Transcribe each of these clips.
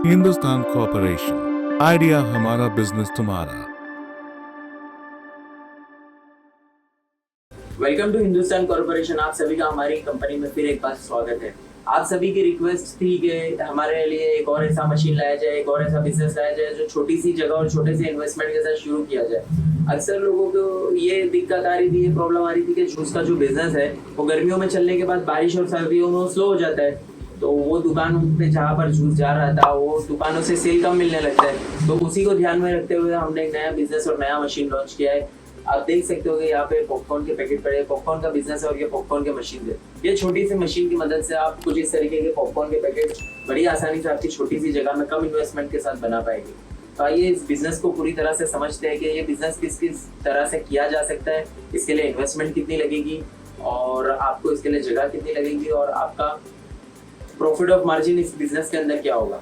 Hindustan Corporation, idea हमारा, business तुम्हारा। Welcome to Hindustan Corporation. आप सभी का हमारी कंपनी में फिर एक बार स्वागत है। आप सभी की रिक्वेस्ट थी कि हमारे लिए एक और ऐसा मशीन लाया जाए, एक और ऐसा बिजनेस लाया जाए जो छोटी सी जगह और छोटे से इन्वेस्टमेंट के साथ शुरू किया जाए। अक्सर लोगों को ये दिक्कत आ रही थी, ये प्रॉब्लम आ रही थी कि जूस का जो बिजनेस है वो गर्मियों में चलने के बाद बारिश और सर्दियों में स्लो हो जाता है। तो वो दुकान पे जहाँ पर जूस जा रहा था वो दुकानों से सेल कम मिलने लगता है। तो उसी को ध्यान में रखते हुए हमने एक नया बिजनेस और नया मशीन लॉन्च किया है। आप देख सकते हो कि यहाँ पे पॉपकॉर्न के पैकेट पड़े, पॉपकॉर्न का बिजनेस है और ये पॉपकॉर्न के मशीन है। ये छोटी सी मशीन की मदद से आप कुछ इस तरीके के पॉपकॉर्न के पैकेट बड़ी आसानी से आपकी छोटी सी जगह में कम इन्वेस्टमेंट के साथ बना पाएंगे। तो आइए इस बिजनेस को पूरी तरह से समझते हैं कि ये बिजनेस किस किस तरह से किया जा सकता है, इसके लिए इन्वेस्टमेंट कितनी लगेगी और आपको इसके लिए जगह कितनी लगेगी और आपका प्रॉफिट ऑफ मार्जिन इस बिजनेस के अंदर क्या होगा।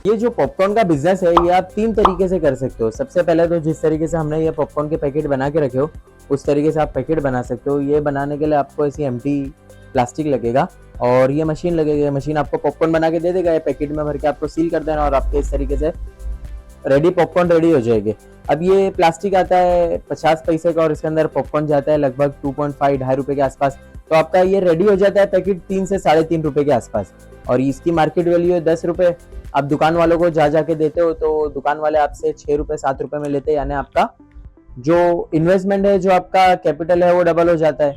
ये जो पॉपकॉर्न का बिजनेस है ये आप 3 तरीके से कर सकते हो। सबसे पहले तो जिस तरीके से हमने ये पॉपकॉर्न के पैकेट बना के रखे हो उस तरीके से आप पैकेट बना सकते हो। ये बनाने के लिए आपको ऐसी एम्प्टी प्लास्टिक लगेगा और ये मशीन लगेगी। मशीन आपको पॉपकॉर्न बना के दे देगा, ये पैकेट में भर के आपको सील कर देना और आपके इस तरीके से रेडी पॉपकॉर्न रेडी हो जाएंगे। अब ये प्लास्टिक आता है 50 पैसे का और इसके अंदर पॉपकॉर्न जाता है लगभग 2.5 ढाई रुपए के आसपास। तो आपका ये रेडी हो जाता है पैकेट 3 से 3.5 रुपए के आसपास और इसकी मार्केट वैल्यू है 10 रुपए। आप दुकान वालों को जा जाके देते हो तो दुकान वाले आपसे 6 रुपए 7 रुपए में लेते हैं, यानी आपका जो इन्वेस्टमेंट है, जो आपका कैपिटल है वो डबल हो जाता है।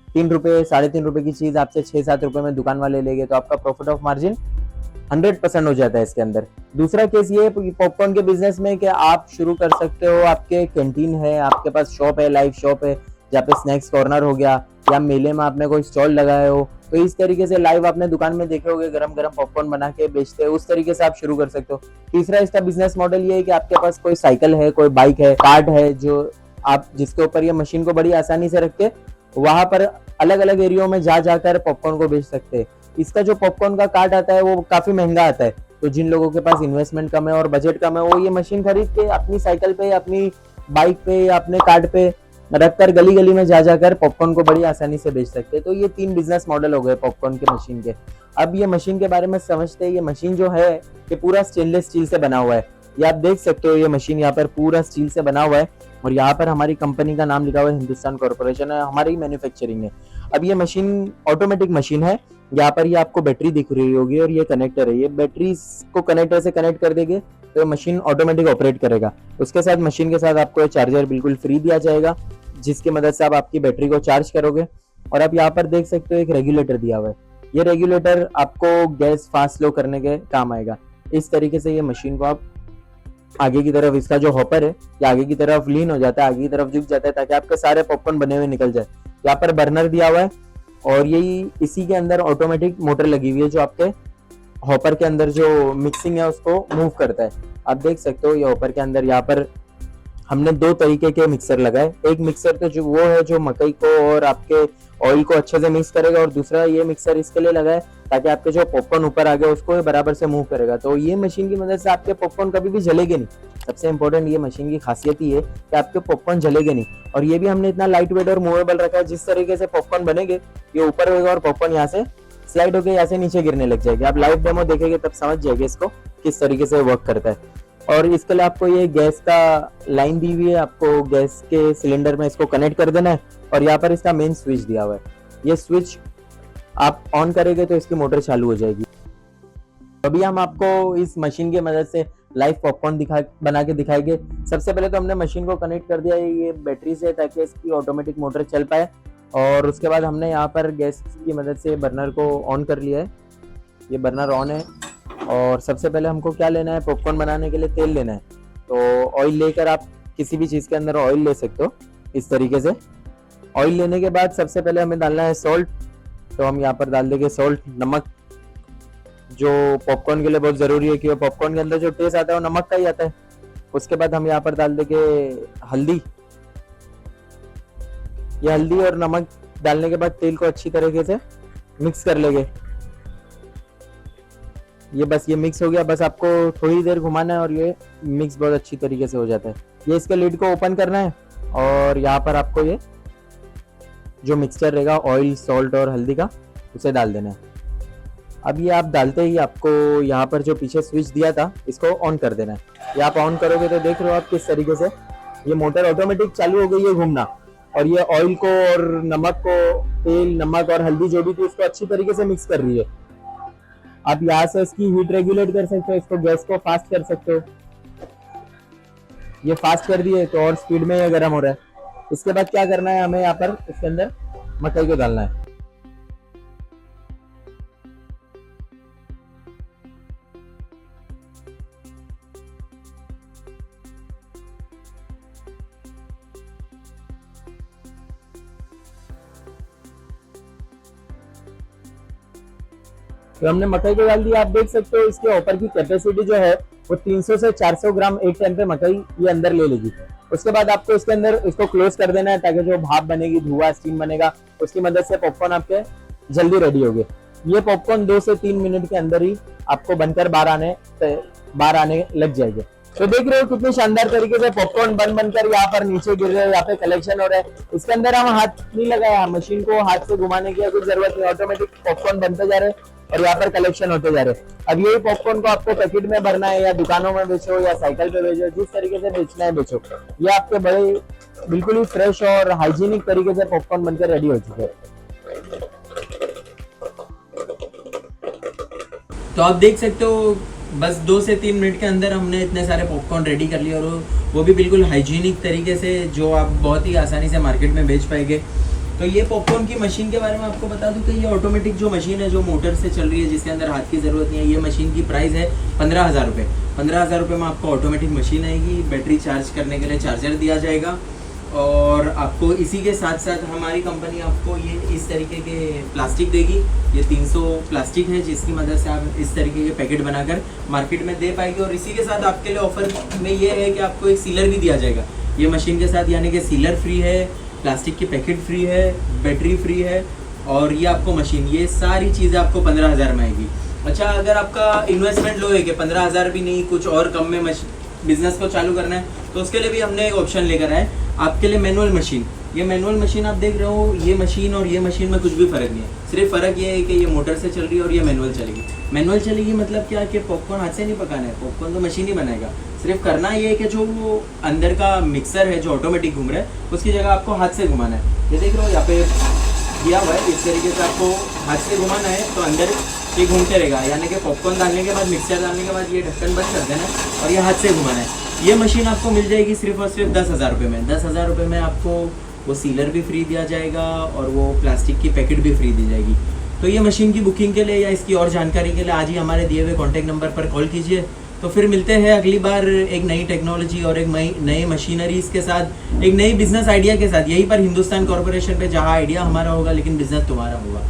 3 रुपए 3.5 रुपए की चीज आपसे 6-7 रुपए में दुकान वाले लेंगे तो आपका प्रॉफिट ऑफ मार्जिन 100% हो जाता है इसके अंदर। दूसरा केस ये है पॉपकॉर्न के बिजनेस में कि आप शुरू कर सकते हो, आपके कैंटीन है, आपके पास शॉप है, लाइव शॉप है जहाँ पे स्नैक्स कॉर्नर हो गया या मेले में आपने कोई स्टॉल लगाए हो, तो इस तरीके से लाइव आपने दुकान में देखे होंगे गरम गरम पॉपकॉर्न बना के बेचते हैं, उस तरीके से आप शुरू कर सकते हो। तीसरा इसका बिजनेस मॉडल ये है कि आपके पास कोई साइकिल है, कोई बाइक है, कार्ट है जो आप जिसके ऊपर ये मशीन को बड़ी आसानी से रख के वहां पर अलग अलग एरियो में जा जाकर पॉपकॉर्न को बेच सकते हैं। इसका जो पॉपकॉर्न का कार्ट आता है वो काफी महंगा आता है, तो जिन लोगों के पास इन्वेस्टमेंट कम है और बजट कम है वो ये मशीन खरीद के अपनी साइकिल पे, अपनी बाइक पे या अपने कार्ट पे रखकर गली गली में जा जाकर पॉपकॉर्न को बड़ी आसानी से बेच सकते हैं। तो ये 3 बिजनेस मॉडल हो गए पॉपकॉर्न के मशीन के। अब ये मशीन के बारे में समझते हैं। ये मशीन जो है ये पूरा स्टेनलेस स्टील से बना हुआ है। ये आप देख सकते हो, ये मशीन यहाँ पर पूरा स्टील से बना हुआ है और यहाँ पर हमारी कंपनी का नाम लिखा हुआ है हिंदुस्तान कॉर्पोरेशन है, हमारी मैन्युफैक्चरिंग है। अब ये मशीन ऑटोमेटिक मशीन है। यहाँ पर ये आपको बैटरी दिख रही होगी और ये कनेक्टर है, ये बैटरी को कनेक्टर से कनेक्ट कर देंगे तो मशीन ऑटोमेटिक ऑपरेट करेगा। उसके साथ मशीन के साथ आपको चार्जर बिल्कुल फ्री दिया जाएगा जिसकी मदद से आप आपकी बैटरी को चार्ज करोगे। और आप यहाँ पर देख सकते हो एक रेगुलेटर दिया हुआ है। ये रेगुलेटर आपको गैस फास्ट लो करने के काम आएगा। इस तरीके से ये मशीन को आप आगे की तरफ, इसका जो हॉपर है ये आगे की तरफ लीन हो जाता है, आगे की तरफ झुक जाता है ताकि आपके सारे पॉपकॉर्न बने हुए निकल जाए। यहाँ पर बर्नर दिया हुआ है और यही इसी के अंदर ऑटोमेटिक मोटर लगी हुई है जो आपके हॉपर के अंदर जो मिक्सिंग है उसको मूव करता है। आप देख सकते हो ये हॉपर के अंदर यहाँ पर हमने 2 तरीके के मिक्सर लगाए। एक मिक्सर तो जो वो है जो मकई को और आपके ऑयल को अच्छे से मिक्स करेगा और दूसरा ये मिक्सर इसके लिए लगाए ताकि आपके जो पॉपकॉर्न ऊपर आ गया उसको बराबर से मूव करेगा। तो ये मशीन की मदद से आपके पॉपकॉर्न कभी भी जलेंगे नहीं। सबसे इंपॉर्टेंट ये मशीन की खासियत ये है कि आपके पॉपकॉर्न जलेंगे नहीं। और ये भी हमने इतना लाइट वेट और मूवेबल रखा है, जिस तरीके से पॉपकॉर्न बनेंगे ये ऊपर होगा और पॉपकॉर्न यहाँ से स्लाइड होकर यहाँ से नीचे गिरने लग जाएगी। आप लाइव डेमो देखेंगे तब समझ जाएंगे इसको किस तरीके से वर्क करता है। और इसके लिए आपको ये गैस का लाइन दी हुई है, आपको गैस के सिलेंडर में इसको कनेक्ट कर देना है और यहाँ पर इसका मेन स्विच दिया हुआ है। ये स्विच आप ऑन करेंगे तो इसकी मोटर चालू हो जाएगी। अभी हम आपको इस मशीन की मदद से लाइव पॉपकॉर्न बना के दिखाएंगे। सबसे पहले तो हमने मशीन को कनेक्ट कर दिया है ये बैटरी से ताकि इसकी ऑटोमेटिक मोटर चल पाए और उसके बाद हमने यहाँ पर गैस की मदद से बर्नर को ऑन कर लिया है। ये बर्नर ऑन है और सबसे पहले हमको क्या लेना है, पॉपकॉर्न बनाने के लिए तेल लेना है। तो ऑयल लेकर आप किसी भी चीज़ के अंदर ऑयल ले सकते हो इस तरीके से। ऑयल लेने के बाद सबसे पहले हमें डालना है सॉल्ट। तो हम यहाँ पर डाल देंगे सॉल्ट, नमक, जो पॉपकॉर्न के लिए बहुत ज़रूरी है क्योंकि पॉपकॉर्न के अंदर जो टेस्ट आता है वो नमक का ही आता है। उसके बाद हम यहाँ पर डाल देंगे हल्दी। ये हल्दी और नमक डालने के बाद तेल को अच्छी तरीके से मिक्स कर लेंगे। ये बस ये मिक्स हो गया, बस आपको थोड़ी देर घुमाना है और ये मिक्स बहुत अच्छी तरीके से हो जाता है। ये इसके लिड को ओपन करना है और यहाँ पर आपको ये जो मिक्सचर रहेगा ऑयल, सॉल्ट और हल्दी का उसे डाल देना है। अब ये आप डालते ही आपको यहाँ पर जो पीछे स्विच दिया था इसको ऑन कर देना है। ये आप ऑन करोगे तो देख रहे हो आप किस तरीके से ये मोटर ऑटोमेटिक चालू हो गई है घूमना, और ये ऑयल को और नमक को, तेल नमक और हल्दी जो भी थी उसको अच्छी तरीके से मिक्स कर रही है। आप यहाँ से इसकी हीट रेगुलेट कर सकते हो, इसको गैस को फास्ट कर सकते हो। ये फास्ट कर दिए तो और स्पीड में ये गर्म हो रहा है। इसके बाद क्या करना है, हमें यहाँ पर इसके अंदर मकई को डालना है। तो हमने मकई को डाल दिया। आप देख सकते हो इसके ऊपर की कैपेसिटी जो है वो 300 से 400 ग्राम एक टाइम पे मकई ये अंदर ले लेगी। उसके बाद आपको इसके अंदर इसको क्लोज कर देना है ताकि जो भाप बनेगी, धुआं स्टीम बनेगा, उसकी मदद से पॉपकॉर्न आपके जल्दी रेडी होंगे। ये पॉपकॉर्न 2 से 3 मिनट के अंदर ही आपको बनकर बाहर आने लग जाएंगे। तो देख रहे हो कितनी शानदार तरीके से पॉपकॉर्न बनकर यहाँ पर नीचे गिर रहे हैं, यहाँ पे कलेक्शन हो रहा है। इसके अंदर हम हाथ नहीं लगाया, मशीन को हाथ से घुमाने की कुछ जरूरत नहीं, ऑटोमेटिक पॉपकॉर्न बनते जा रहे हैं और यहाँ पर कलेक्शन होते जा रहे हैं। अब यही पॉपकॉर्न को आपको पैकेट में भरना है या दुकानों में बेचो या साइकिल पे बेचो, जिस तरीके से बेचना है बेचो। ये आपके बड़े बिल्कुल ही फ्रेश और हाइजीनिक तरीके से पॉपकॉर्न बनकर रेडी हो चुके हैं। तो आप देख सकते हो बस 2 से 3 मिनट के अंदर हमने इतने सारे पॉपकॉर्न रेडी कर लिए, और वो भी बिल्कुल हाइजीनिक तरीके से, जो आप बहुत ही आसानी से मार्केट में बेच पाएंगे। तो ये पॉपकॉर्न की मशीन के बारे में आपको बता दूं कि ये ऑटोमेटिक जो मशीन है, जो मोटर से चल रही है, जिसके अंदर हाथ की ज़रूरत नहीं है, ये मशीन की प्राइस है 15,000 रुपये। 15,000 रुपये में आपको ऑटोमेटिक मशीन आएगी, बैटरी चार्ज करने के लिए चार्जर दिया जाएगा, और आपको इसी के साथ साथ हमारी कंपनी आपको ये इस तरीके के प्लास्टिक देगी। ये 300 प्लास्टिक है जिसकी मदद से आप इस तरीके के पैकेट बनाकर मार्केट में दे पाएंगे। और इसी के साथ आपके लिए ऑफर में ये है कि आपको एक सीलर भी दिया जाएगा ये मशीन के साथ, यानी कि सीलर फ्री है, प्लास्टिक के पैकेट फ्री है, बैटरी फ्री है, और ये आपको मशीन, ये सारी चीज़ें आपको 15,000 में आएगी। अच्छा, अगर आपका इन्वेस्टमेंट लो है कि 15,000 भी नहीं, कुछ और कम में बिजनेस को चालू करना है, तो उसके लिए भी हमने एक ऑप्शन लेकर आए आपके लिए, मैनुअल मशीन। ये मैनुअल मशीन आप देख रहे हो, ये मशीन और ये मशीन में कुछ भी फ़र्क नहीं है। सिर्फ फ़र्क ये है कि ये मोटर से चल रही है और ये मैनुअल चलेगी। मैनुअल चलेगी मतलब क्या कि पॉपकॉर्न हाथ से नहीं पकाना है, पॉपकॉर्न तो मशीन ही बनाएगा। सिर्फ करना ये है कि जो वो अंदर का मिक्सर है जो ऑटोमेटिक घूम रहा है, उसकी जगह आपको हाथ से घुमाना है। ये देख रहे हो यहाँ पे दिया हुआ है, इस तरीके से आपको हाथ से घुमाना है तो अंदर ये घूमते रहेगा। यानी कि पॉपकॉर्न डालने के बाद, मिक्सर डालने के बाद ये ढक्कन बंद कर देना है और ये हाथ से घुमाना है। ये मशीन आपको मिल जाएगी सिर्फ और सिर्फ 10,000 रुपये में। 10,000 रुपये में आपको वो सीलर भी फ्री दिया जाएगा और वो प्लास्टिक की पैकेट भी फ्री दी जाएगी। तो ये मशीन की बुकिंग के लिए या इसकी और जानकारी के लिए आज ही हमारे दिए हुए कॉन्टैक्ट नंबर पर कॉल कीजिए। तो फिर मिलते हैं अगली बार एक नई टेक्नोलॉजी और एक नई मशीनरीज के साथ, एक नई बिजनेस आइडिया के साथ, यहीं पर हिंदुस्तान कॉर्पोरेशन पे, जहाँ आइडिया हमारा होगा लेकिन बिजनेस तुम्हारा होगा।